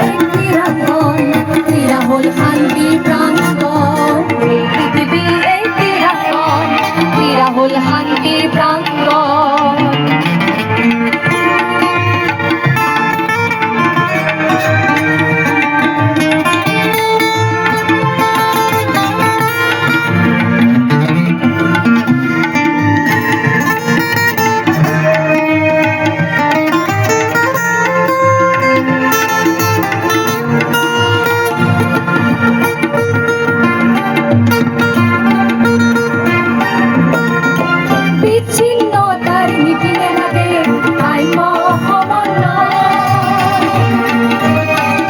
একটি রাঙন, ক্রীড়া হল শান্তি প্রাঙ্গণ। এই পৃথিবী একটি রাঙন, ক্রীড়া হল শান্তি প্রাঙ্গণ। বিচ্ছিন্নতার নীতি মেলাতে আইন সমন্বয়,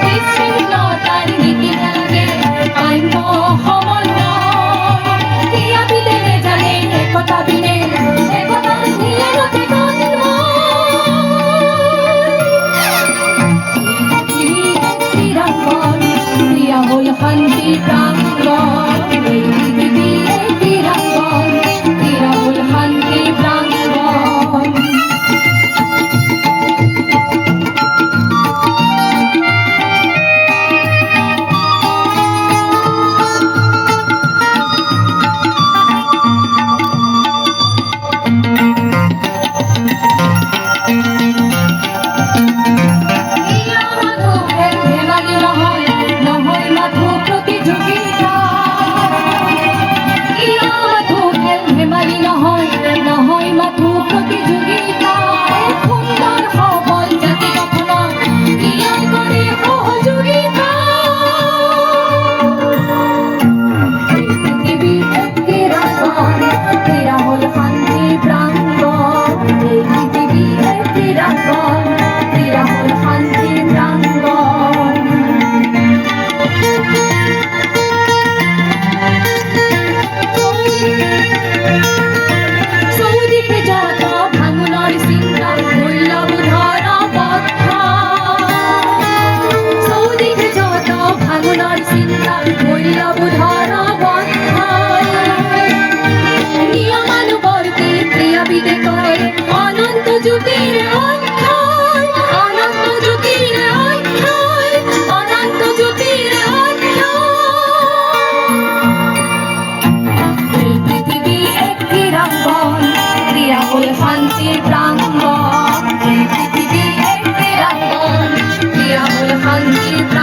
বিচ্ছিন্নতার নীতি মেলাতে আইন সমন্বয়। ক্রিয়া বিলে জানে একতা বিলে, একতার নীলে রতে ক্রীড়াঙ্গন, ক্রিয়া হল শান্তি প্রাঙ্গণ। এই পৃথিবী একটি রাঙ্গন, ক্রীড়া হল শান্তি প্রাঙ্গণ। অনন্ত জ্যোতির অক্ষয়, অনন্ত জ্যোতির অক্ষয়, অনন্ত জ্যোতির অক্ষয়। এই পৃথিবী একটি রাঙ্গন, ক্রীড়া হল শান্তির প্রাঙ্গণ। এই পৃথিবী একটি রাঙ্গন, ক্রীড়া হল শান্তির প্রাঙ্গণ।